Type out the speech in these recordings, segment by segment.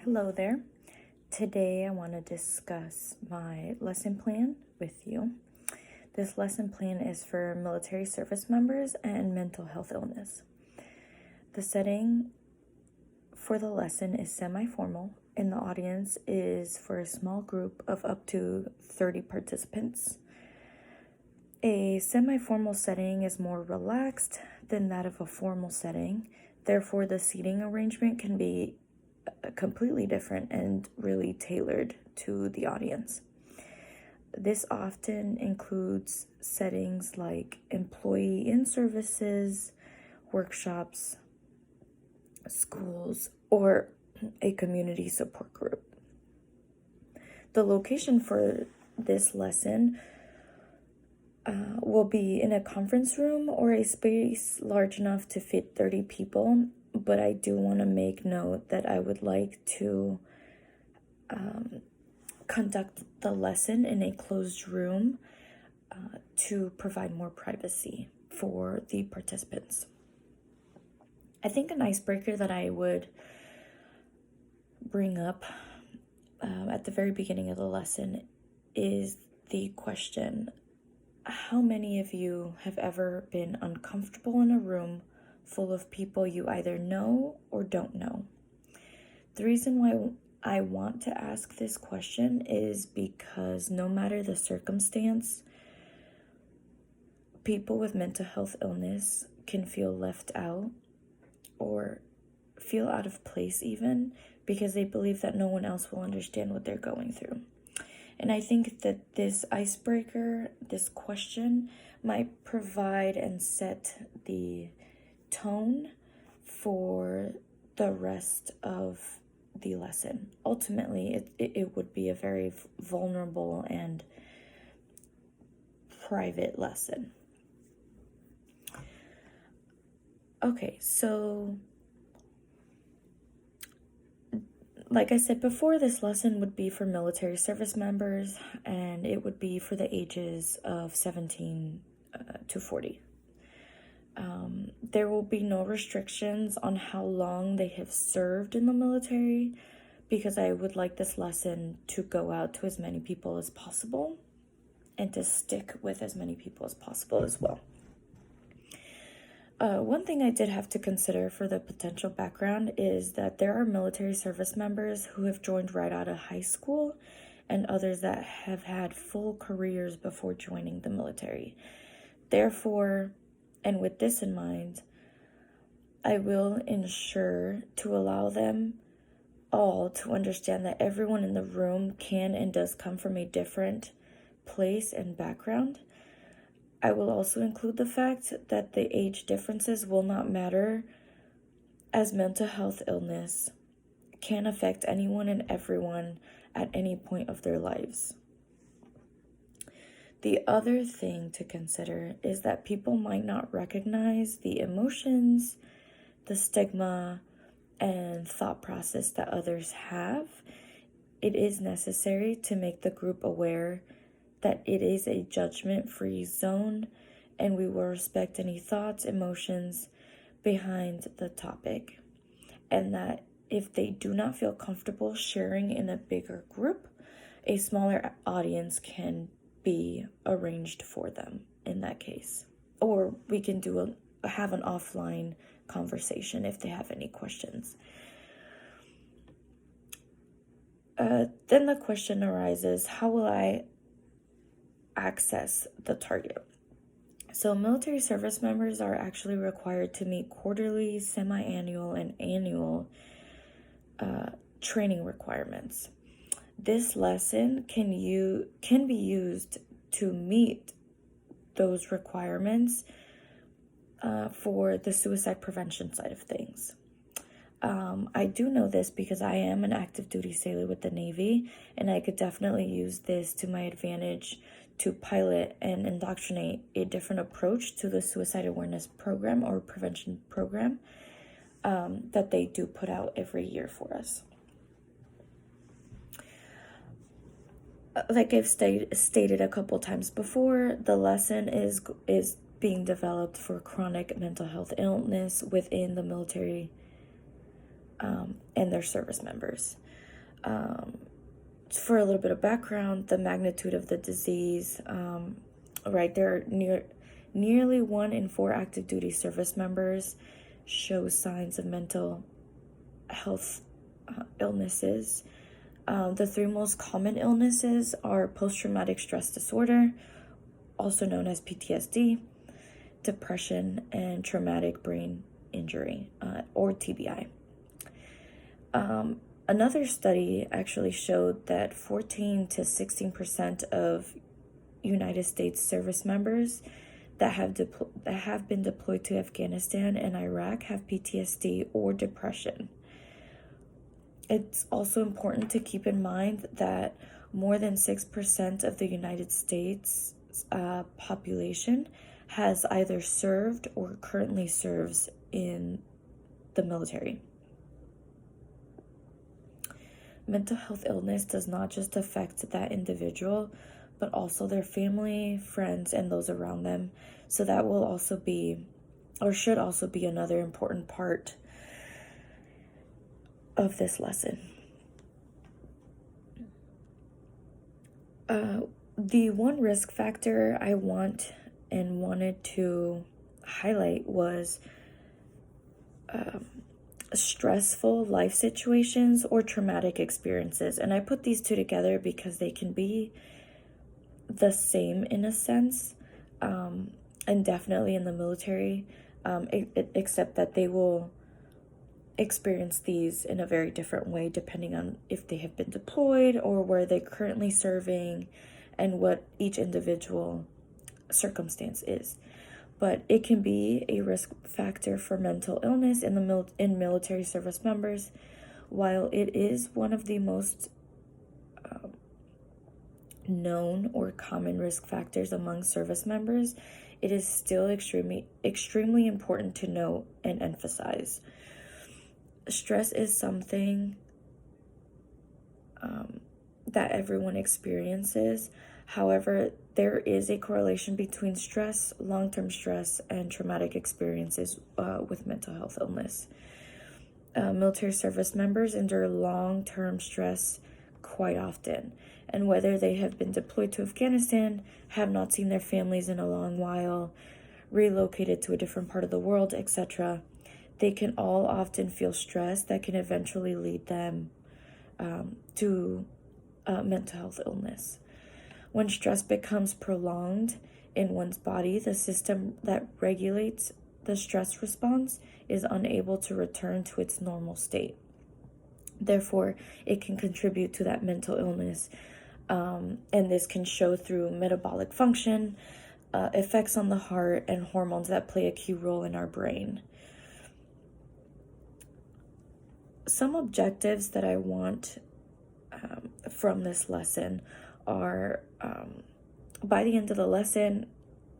Hello there. Today I want to discuss my lesson plan with you. This lesson plan is for military service members and mental health illness. The setting for the lesson is semi-formal, and the audience is for a small group of up to 30 participants. A semi-formal setting is more relaxed than that of a formal setting. Therefore, the seating arrangement can be completely different and really tailored to the audience. This often includes settings like employee in-services, workshops, schools, or a community support group. The location for this lesson will be in a conference room or a space large enough to fit 30 people, but I do want to make note that I would like to conduct the lesson in a closed room to provide more privacy for the participants. I think an icebreaker that I would bring up at the very beginning of the lesson is the question: how many of you have ever been uncomfortable in a room full of people you either know or don't know? The reason why I want to ask this question is because no matter the circumstance, people with mental health illness can feel left out or feel out of place even because they believe that no one else will understand what they're going through. And I think that this icebreaker, this question, might provide and set the tone for the rest of the lesson. Ultimately, it would be a very vulnerable and private lesson. Okay, so like I said before, this lesson would be for military service members, and it would be for the ages of 17 to 40. There will be no restrictions on how long they have served in the military, because I would like this lesson to go out to as many people as possible and to stick with as many people as possible as well. One thing I did have to consider for the potential background is that there are military service members who have joined right out of high school and others that have had full careers before joining the military. Therefore, and with this in mind, I will ensure to allow them all to understand that everyone in the room can and does come from a different place and background. I will also include the fact that the age differences will not matter, as mental health illness can affect anyone and everyone at any point of their lives. The other thing to consider is that people might not recognize the emotions, the stigma, and thought process that others have. It is necessary to make the group aware that it is a judgment-free zone, and we will respect any thoughts, emotions behind the topic. And that if they do not feel comfortable sharing in a bigger group, a smaller audience can be arranged for them in that case. Or we can have an offline conversation if they have any questions. Then the question arises, how will I access the target? So military service members are actually required to meet quarterly, semi-annual, and annual training requirements. This lesson can be used to meet those requirements for the suicide prevention side of things. I do know this because I am an active duty sailor with the Navy, and I could definitely use this to my advantage to pilot and indoctrinate a different approach to the suicide awareness program or prevention program that they do put out every year for us. Like I've stated a couple times before, the lesson is being developed for chronic mental health illness within the military and their service members. For a little bit of background, the magnitude of the disease, right there, nearly 1 in 4 active duty service members show signs of mental health illnesses. The 3 most common illnesses are post-traumatic stress disorder, also known as PTSD, depression, and traumatic brain injury, or TBI. Another study actually showed that 14 to 16% of United States service members that have been deployed to Afghanistan and Iraq have PTSD or depression. It's also important to keep in mind that more than 6% of the United States population has either served or currently serves in the military. Mental health illness does not just affect that individual, but also their family, friends, and those around them. So that will also be, or should also be, another important part of this lesson. The one risk factor I wanted to highlight was stressful life situations or traumatic experiences. And I put these two together because they can be the same in a sense, and definitely in the military, except that they will experience these in a very different way depending on if they have been deployed or where they're currently serving and what each individual circumstance is. But it can be a risk factor for mental illness in military service members. While it is one of the most known or common risk factors among service members, it is still extremely important to note and emphasize. Stress is something that everyone experiences. However, there is a correlation between stress, long-term stress, and traumatic experiences with mental health illness. Military service members endure long-term stress quite often, and whether they have been deployed to Afghanistan, have not seen their families in a long while, relocated to a different part of the world, etc., they can all often feel stress that can eventually lead them to mental health illness. When stress becomes prolonged in one's body, the system that regulates the stress response is unable to return to its normal state. Therefore, it can contribute to that mental illness, and this can show through metabolic function, effects on the heart, and hormones that play a key role in our brain. Some objectives that I want from this lesson are, by the end of the lesson,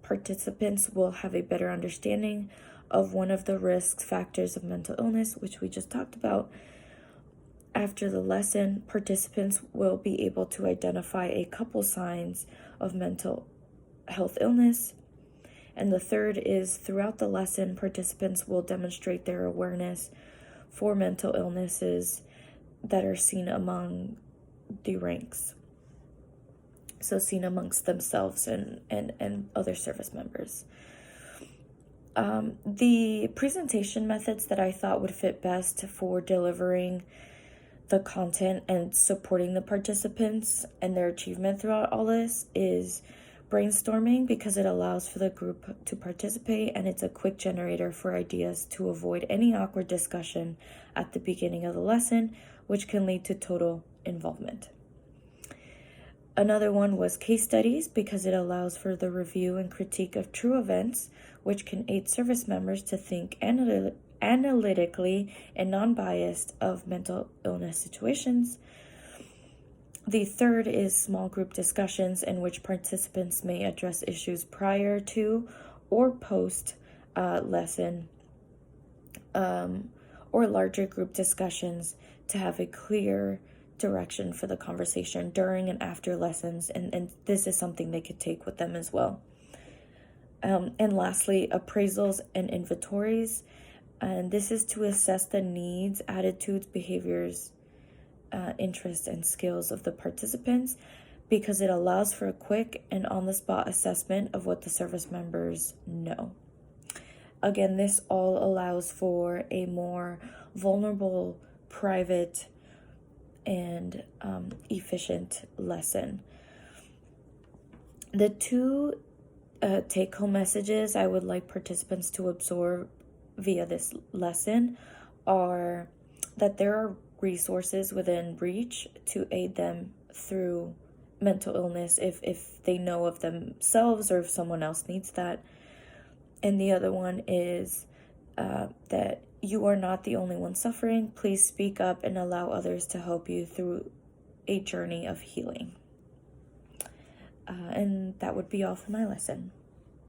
participants will have a better understanding of one of the risk factors of mental illness, which we just talked about. After the lesson, participants will be able to identify a couple signs of mental health illness. And the third is, throughout the lesson, participants will demonstrate their awareness for mental illnesses that are seen among the ranks. So seen amongst themselves and other service members. The presentation methods that I thought would fit best for delivering the content and supporting the participants and their achievement throughout all this is brainstorming, because it allows for the group to participate and it's a quick generator for ideas to avoid any awkward discussion at the beginning of the lesson, which can lead to total involvement. Another one was case studies, because it allows for the review and critique of true events, which can aid service members to think analytically and non-biased of mental illness situations. The third is small group discussions, in which participants may address issues prior to or post lesson, or larger group discussions to have a clear direction for the conversation during and after lessons, and this is something they could take with them as well. And lastly, appraisals and inventories. And this is to assess the needs, attitudes, behaviors, interests, and skills of the participants, because it allows for a quick and on-the-spot assessment of what the service members know. Again, this all allows for a more vulnerable, private, and efficient lesson. The two take-home messages I would like participants to absorb via this lesson are that there are resources within reach to aid them through mental illness if they know of themselves or if someone else needs that. And the other one is that you are not the only one suffering. Please speak up and allow others to help you through a journey of healing. And that would be all for my lesson.